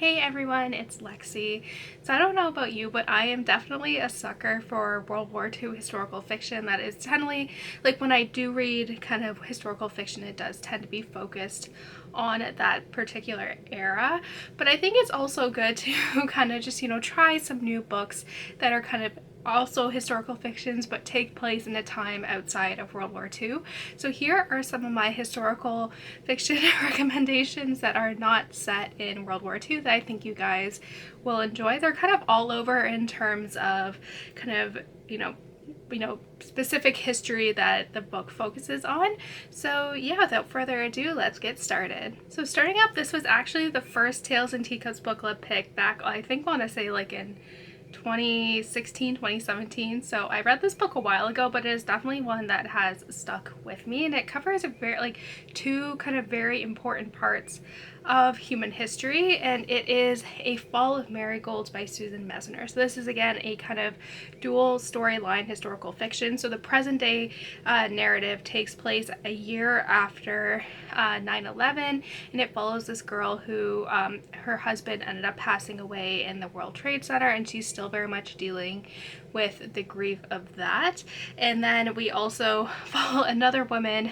Hey everyone, it's Lexie. So I don't know about you, but I am definitely a sucker for World War II historical fiction. That is generally, like when I do read kind of historical fiction, it does tend to be focused on that particular era. But I think it's also good to kind of just, try some new books that are kind of also historical fictions but take place in a time outside of World War II. So here are some of my historical fiction recommendations that are not set in World War II that I think you guys will enjoy. They're kind of all over in terms of kind of, specific history that the book focuses on. So yeah, without further ado, let's get started. So starting up, this was actually the first Tales and Teacups book club pick back, I think, want to say like in 2016, 2017. So I read this book a while ago, but it is definitely one that has stuck with me, and it covers a very two kind of very important parts of human history, and it is A Fall of Marigolds by Susan Mesner. So this is again a kind of dual storyline historical fiction. So the present day narrative takes place a year after 9/11, and it follows this girl who her husband ended up passing away in the World Trade Center, and she's still very much dealing with the grief of that. And then we also follow another woman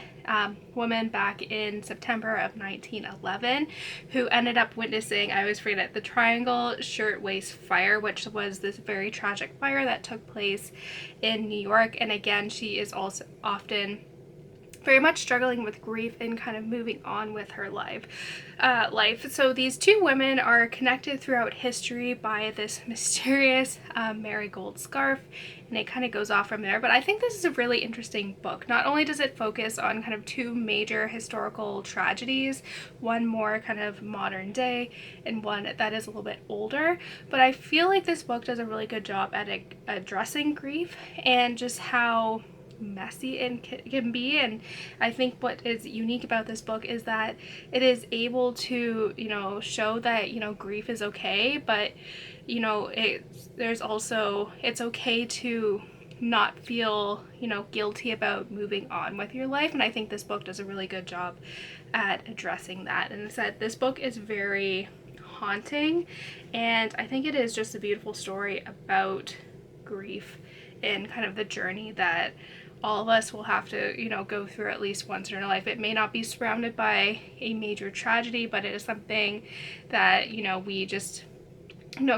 back in September of 1911 who ended up witnessing, I always forget it, the Triangle Shirtwaist Fire, which was this very tragic fire that took place in New York. And again, she is also often very much struggling with grief and kind of moving on with her life. So these two women are connected throughout history by this mysterious marigold scarf, and it kind of goes off from there. But I think this is a really interesting book. Not only does it focus on kind of two major historical tragedies, one more kind of modern day and one that is a little bit older, but I feel like this book does a really good job at addressing grief and just how messy it can be. And I think what is unique about this book is that it is able to show that grief is okay, but it's okay to not feel guilty about moving on with your life. And I think this book does a really good job at addressing that. And said this book is very haunting, and I think it is just a beautiful story about grief and kind of the journey that all of us will have to, go through at least once in our life. It may not be surrounded by a major tragedy, but it is something that, we just,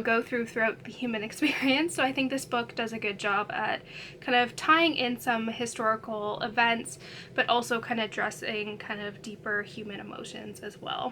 go throughout the human experience. So I think this book does a good job at kind of tying in some historical events, but also kind of addressing kind of deeper human emotions as well.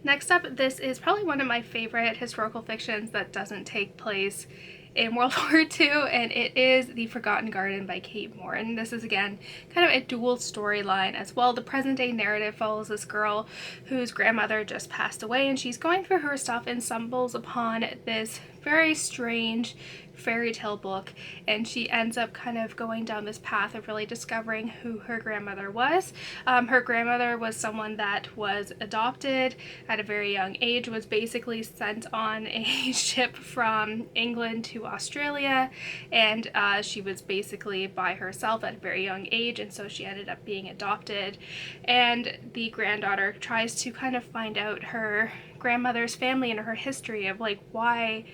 Next up, this is probably one of my favorite historical fictions that doesn't take place in World War II, and it is The Forgotten Garden by Kate Moore. And this is again kind of a dual storyline as well. The present day narrative follows this girl whose grandmother just passed away, and she's going through her stuff and stumbles upon this very strange fairy tale book, and she ends up kind of going down this path of really discovering who her grandmother was. Her grandmother was someone that was adopted at a very young age, was basically sent on a ship from England to Australia, and she was basically by herself at a very young age, and so she ended up being adopted. And the granddaughter tries to kind of find out her grandmother's family and her history of why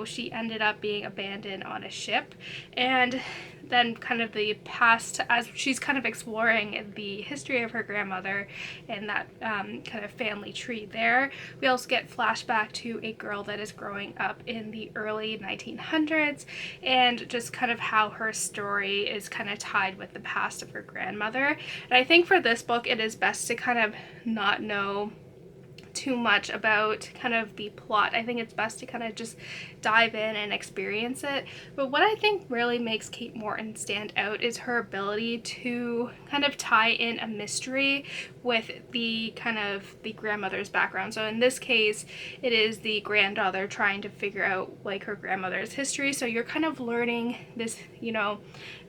she ended up being abandoned on a ship, and then kind of the past as she's kind of exploring the history of her grandmother and that kind of family tree there. We also get flashback to a girl that is growing up in the early 1900s, and just kind of how her story is kind of tied with the past of her grandmother. And I think for this book it is best to kind of not know too much about kind of the plot. I think it's best to kind of just dive in and experience it. But what I think really makes Kate Morton stand out is her ability to kind of tie in a mystery with the kind of the grandmother's background. So in this case, it is the granddaughter trying to figure out her grandmother's history. So you're kind of learning this,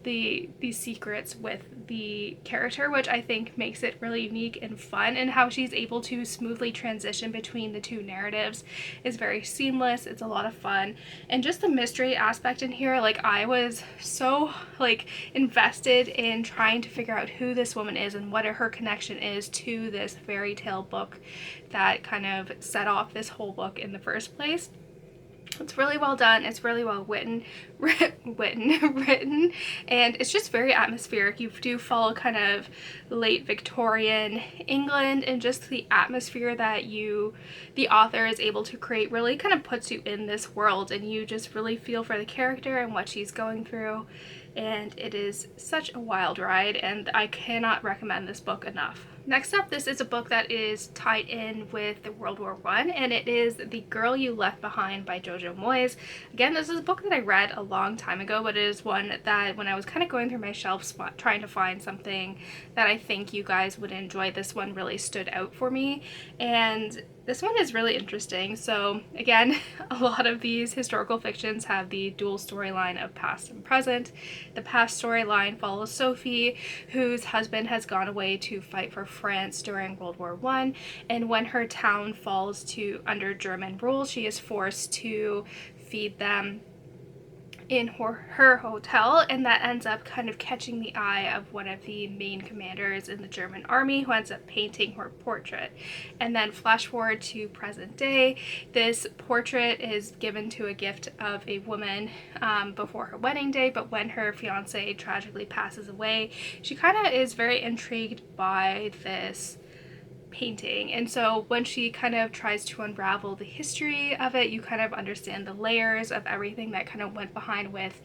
the secrets with the character, which I think makes it really unique and fun, and how she's able to smoothly transition transition between the two narratives is very seamless. It's a lot of fun, and just the mystery aspect in here, like I was so like invested in trying to figure out who this woman is and what her connection is to this fairy tale book that kind of set off this whole book in the first place. It's really well done. It's really well written, and it's just very atmospheric. You do follow kind of late Victorian England, and just the atmosphere that the author is able to create really kind of puts you in this world, and you just really feel for the character and what she's going through. And it is such a wild ride, and I cannot recommend this book enough. Next up, this is a book that is tied in with the World War I, and it is The Girl You Left Behind by Jojo Moyes. Again, this is a book that I read a long time ago, but it is one that when I was kind of going through my shelves trying to find something that I think you guys would enjoy, this one really stood out for me. And this one is really interesting. So again, a lot of these historical fictions have the dual storyline of past and present. The past storyline follows Sophie, whose husband has gone away to fight for France during World War I, and when her town falls under German rule, she is forced to feed them in her hotel, and that ends up kind of catching the eye of one of the main commanders in the German army, who ends up painting her portrait. And then flash forward to present day, this portrait is given to a gift of a woman before her wedding day, but when her fiance tragically passes away, she kind of is very intrigued by this painting. And so when she kind of tries to unravel the history of it, you kind of understand the layers of everything that kind of went behind with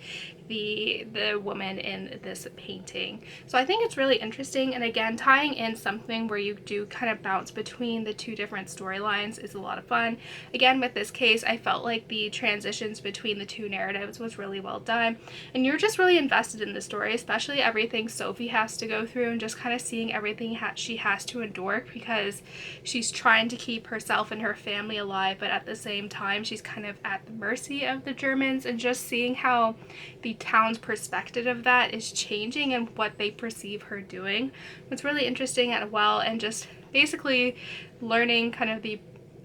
the woman in this painting. So I think it's really interesting, and again, tying in something where you do kind of bounce between the two different storylines is a lot of fun. Again, with this case, I felt like the transitions between the two narratives was really well done, and you're just really invested in the story, especially everything Sophie has to go through and just kind of seeing everything she has to endure, because she's trying to keep herself and her family alive, but at the same time she's kind of at the mercy of the Germans, and just seeing how the town's perspective of that is changing and what they perceive her doing. It's really interesting as well, and just basically learning kind of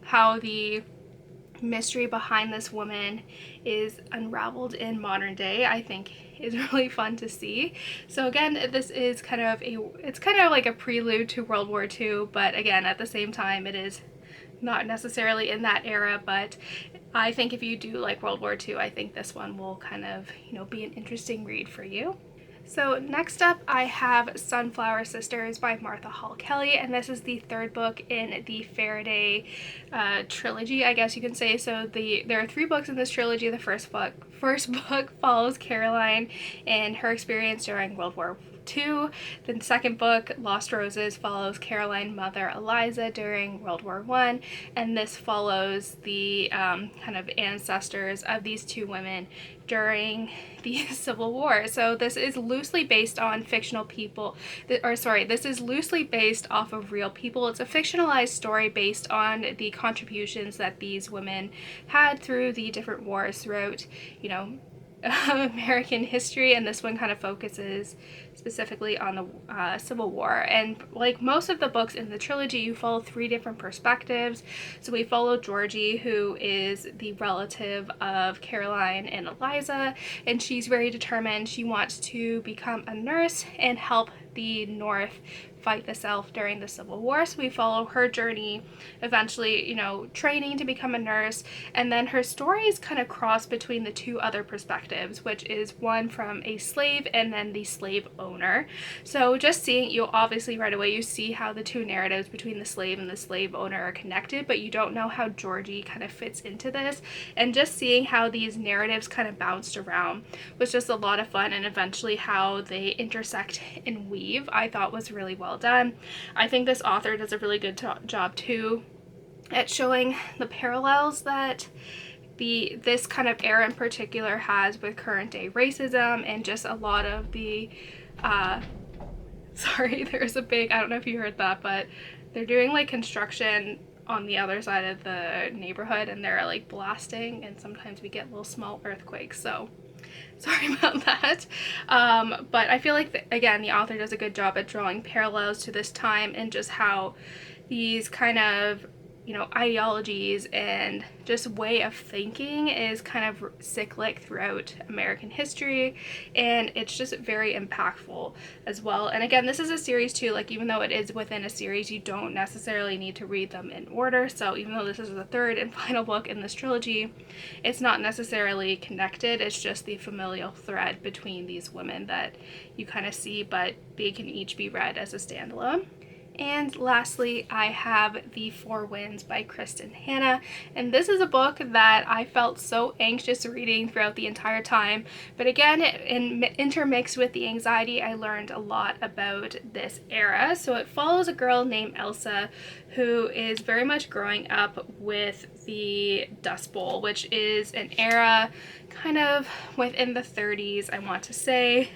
how the mystery behind this woman is unraveled in modern day, I think is really fun to see. So again, this is kind of like a prelude to World War II, but again, at the same time, it is not necessarily in that era, but I think if you do like World War II, I think this one will kind of, be an interesting read for you. So next up, I have Sunflower Sisters by Martha Hall Kelly, and this is the third book in the Faraday trilogy, I guess you can say. So there are 3 books in this trilogy. The first book follows Caroline and her experience during World War II. The second book, Lost Roses, follows Caroline mother Eliza during World War I, and this follows the kind of ancestors of these 2 women during the Civil War. So this is loosely based on fictional people, this is loosely based off of real people. It's a fictionalized story based on the contributions that these women had through the different wars throughout, American history, and this one kind of focuses specifically on the Civil War. And like most of the books in the trilogy, you follow 3 different perspectives. So we follow Georgie, who is the relative of Caroline and Eliza, and she's very determined. She wants to become a nurse and help the North fight the South during the Civil War. So we follow her journey, eventually, training to become a nurse, and then her stories kind of cross between the 2 other perspectives, which is one from a slave and then the slave owner. So just seeing, you obviously right away you see how the 2 narratives between the slave and the slave owner are connected, but you don't know how Georgie kind of fits into this, and just seeing how these narratives kind of bounced around was just a lot of fun, and eventually how they intersect and weave, I thought was really well done. I think this author does a really good job too at showing the parallels that this kind of era in particular has with current day racism, and just a lot of the sorry, there's a big, I don't know if you heard that, but they're doing like construction on the other side of the neighborhood, and they're like blasting, and sometimes we get little small earthquakes, so sorry about that. But I feel like, again, the author does a good job at drawing parallels to this time, and just how these kind of you know, ideologies and just way of thinking is kind of cyclic throughout American history, and it's just very impactful as well. And again, this is a series too, like even though it is within a series, you don't necessarily need to read them in order. So even though this is the third and final book in this trilogy, it's not necessarily connected. It's just the familial thread between these women that you kind of see, but they can each be read as a standalone. And lastly, I have The Four Winds by Kristen Hanna, and this is a book that I felt so anxious reading throughout the entire time, but again, intermixed with the anxiety, I learned a lot about this era. So it follows a girl named Elsa who is very much growing up with the Dust Bowl, which is an era kind of within the 30s, I want to say,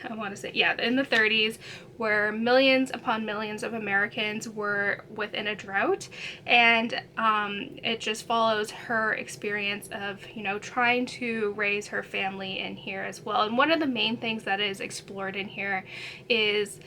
yeah, in the 30s, where millions upon millions of Americans were within a drought. And it just follows her experience of, you know, trying to raise her family in here as well. And one of the main things that is explored in here is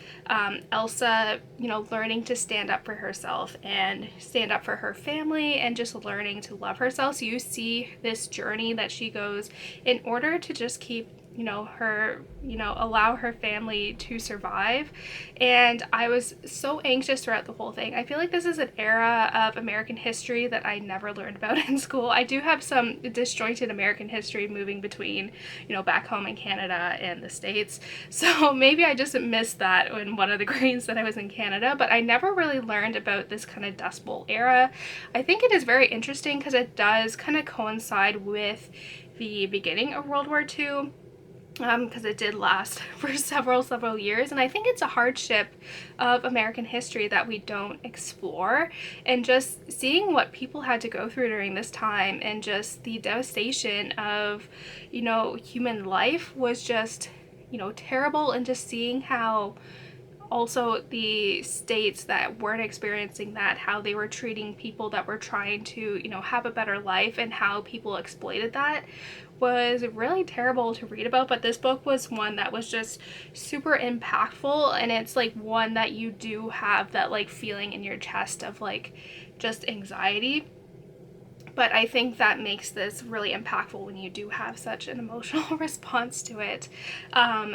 Elsa, you know, learning to stand up for herself and stand up for her family and just learning to love herself. So you see this journey that she goes in order to just keep, you know, her, you know, allow her family to survive. And I was so anxious throughout the whole thing. I feel like this is an era of American history that I never learned about in school. I do have some disjointed American history moving between, you know, back home in Canada and the States. So maybe I just missed that in one of the grades that I was in Canada, but I never really learned about this kind of Dust Bowl era. I think it is very interesting because it does kind of coincide with the beginning of World War II. Because it did last for several years, and I think it's a hardship of American history that we don't explore, and just seeing what people had to go through during this time and just the devastation of, you know, human life was just, you know, terrible. And just seeing how also the states that weren't experiencing that, how they were treating people that were trying to, you know, have a better life, and how people exploited that was really terrible to read about. But this book was one that was just super impactful, and it's like one that you do have that like feeling in your chest of like just anxiety. But I think that makes this really impactful when you do have such an emotional response to it.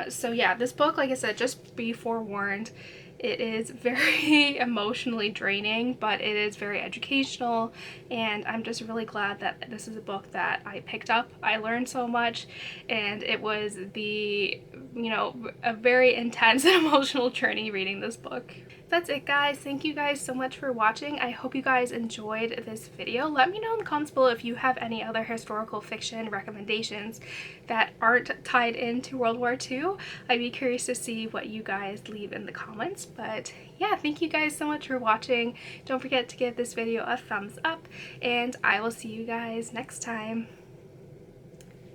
So yeah, this book, like I said, just be forewarned, it is very emotionally draining, but it is very educational, and I'm just really glad that this is a book that I picked up. I learned so much, and it was the, you know, a very intense and emotional journey reading this book. That's it, guys. Thank you guys so much for watching. I hope you guys enjoyed this video. Let me know in the comments below if you have any other historical fiction recommendations that aren't tied into World War II. I'd be curious to see what you guys leave in the comments. But yeah, thank you guys so much for watching. Don't forget to give this video a thumbs up, and I will see you guys next time.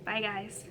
Bye, guys.